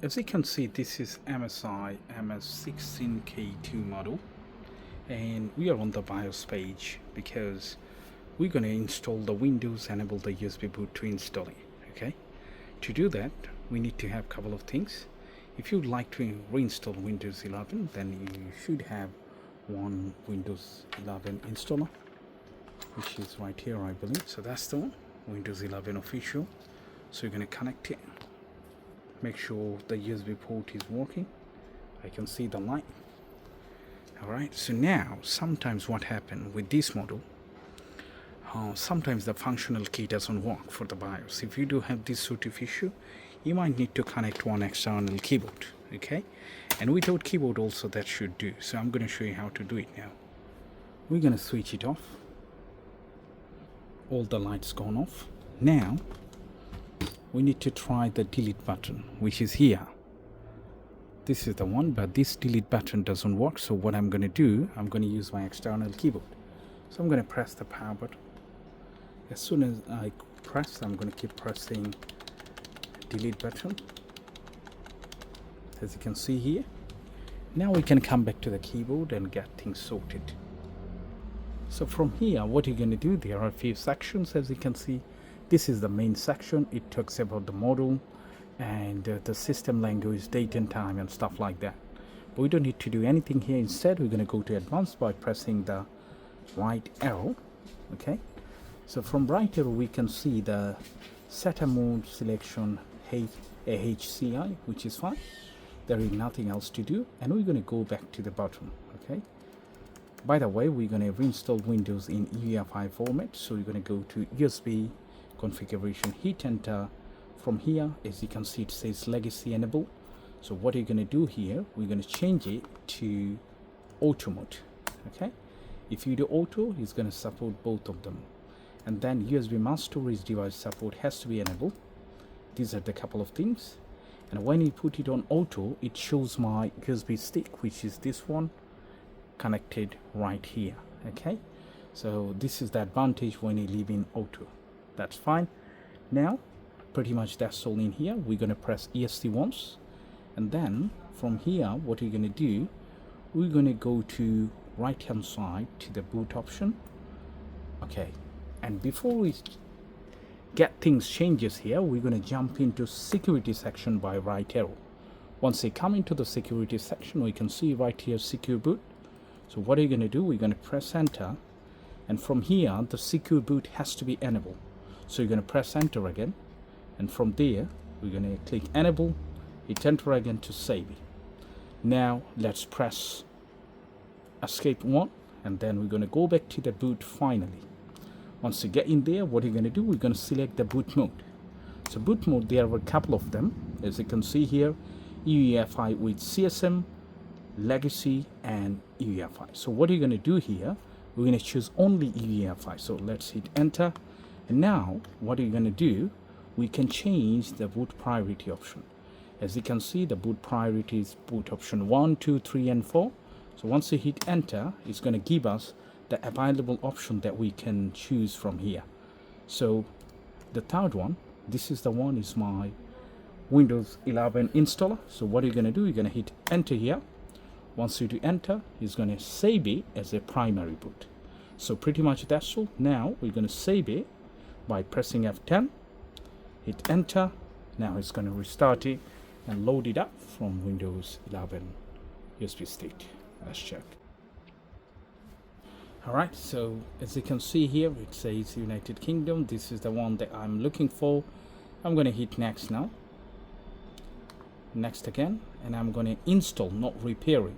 As you can see, this is MSI MS-16K2 model, and we are on the BIOS page because we're going to install the Windows, enable the USB boot to install it. Okay, to do that we need to have a couple of things. If you'd like to reinstall Windows 11, then you should have one Windows 11 installer, which is right here, I believe. So that's the one, Windows 11 official. So you're going to connect it, make sure the USB port is working. I can see the light. Alright, so now sometimes what happens with this model, sometimes the functional key doesn't work for the BIOS. If you do have this sort of issue, you might need to connect one external keyboard. Okay, and without keyboard also that should do. So I'm going to show you how to do it now. We're going to switch it off. All the lights gone off. Now we need to try the delete button, which is here. This is the one, but this delete button doesn't work. So what I'm going to do, I'm going to use my external keyboard. So I'm going to press the power button. As soon as I press, I'm going to keep pressing delete button, as you can see here. Now we can come back to the keyboard and get things sorted. So from here, what you're going to do, there are a few sections. As you can see, this is the main section. It talks about the model and the system language, date and time and stuff like that. But we don't need to do anything here. Instead, we're going to go to advanced by pressing the right arrow. Okay, so from right arrow we can see the SATA mode selection AHCI, which is fine. There is nothing else to do, and we're going to go back to the bottom. Okay, by the way, we're going to reinstall Windows in UEFI format. So we're going to go to USB configuration, hit enter. From here, as you can see, it says legacy enable. So what you're going to do here, we're going to change it to auto mode. Okay, if you do auto, it's going to support both of them. And then USB mass storage device support has to be enabled. These are the couple of things. And when you put it on auto, it shows my USB stick, which is this one, connected right here. Okay, so this is the advantage when you leave in auto. That's fine. Now pretty much that's all in here. We're going to press ESC once, and then from here what you're going to do, we're going to go to right hand side to the boot option. Okay, and before we get things changes here, we're going to jump into security section by right arrow. Once you come into the security section, we can see right here secure boot. So what are you going to do, we're going to press enter, and from here the secure boot has to be enabled. So you're going to press enter again, and from there we're going to click enable, hit enter again to save it. Now let's press escape 1, and then we're going to go back to the boot finally. Once you get in there, what you're going to do, we're going to select the boot mode. So boot mode, there are a couple of them, as you can see here, UEFI with CSM, legacy and UEFI. So what you're going to do here, we're going to choose only UEFI. So let's hit enter, and now what you're going to do, we can change the boot priority option. As you can see, the boot priority is boot option 1, 2, 3 and 4. So once you hit enter, it's going to give us the available option that we can choose from here. So the third one, this is the one, is my Windows 11 installer. So what you're going to do, you're going to hit enter here. Once you do enter, it's going to save it as a primary boot. So pretty much that's all. Now we're going to save it by pressing F10, hit enter. Now it's going to restart it and load it up from Windows 11 USB stick. Let's check. Alright, so as you can see here, it says United Kingdom. This is the one that I'm looking for. I'm going to hit next now. Next again, and I'm going to install, not repairing.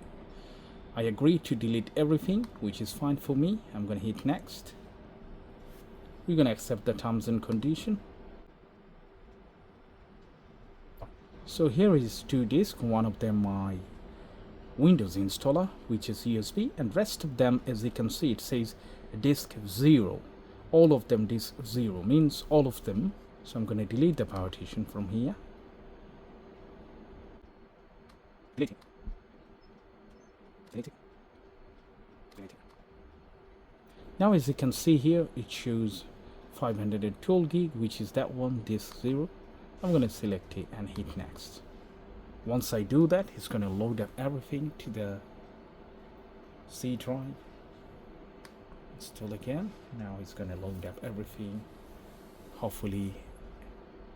I agree to delete everything, which is fine for me. I'm going to hit next. We're going to accept the terms and condition. So here is 2 disks. One of them my Windows installer, which is USB, and rest of them, as you can see, it says disk 0. All of them disk 0 means all of them. So I'm going to delete the partition from here. Deleting. Deleting. Deleting. Now as you can see here, it shows 512 gig, which is that one, disk 0. I'm going to select it and hit next. Once I do that, it's going to load up everything to the C drive. Install again. Now it's going to load up everything. Hopefully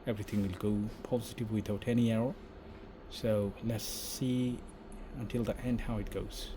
everything will go positive without any error. So let's see until the end how it goes.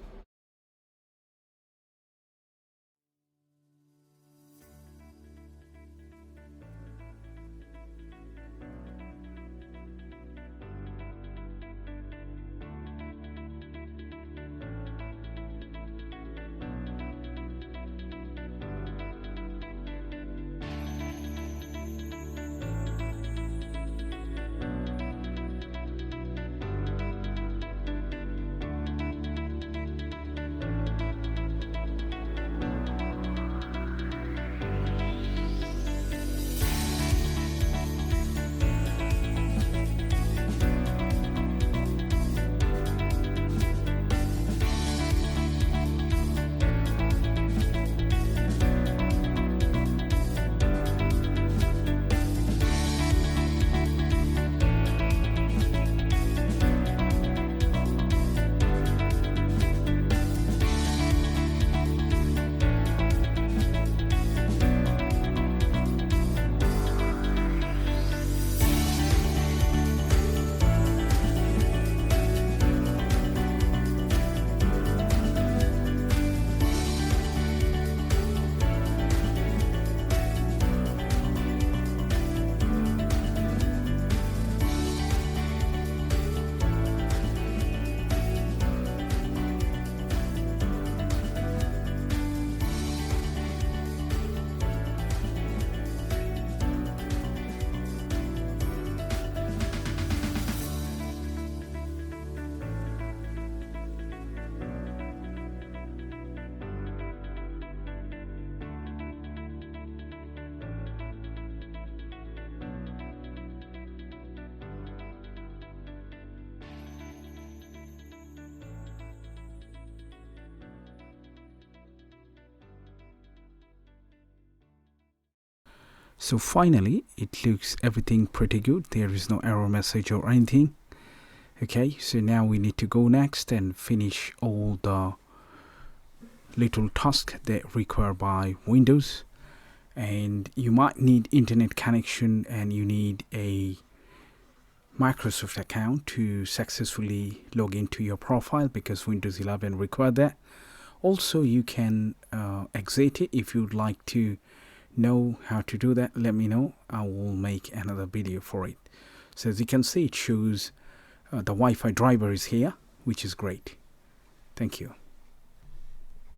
So finally, it looks everything pretty good. There is no error message or anything. Okay, so now we need to go next and finish all the little tasks that require by Windows. And you might need internet connection and you need a Microsoft account to successfully log into your profile, because Windows 11 require that. Also, you can exit it. If you'd like to know how to do that, let me know. I will make another video for it. So as you can see, it shows the Wi-Fi driver is here, which is great. Thank you.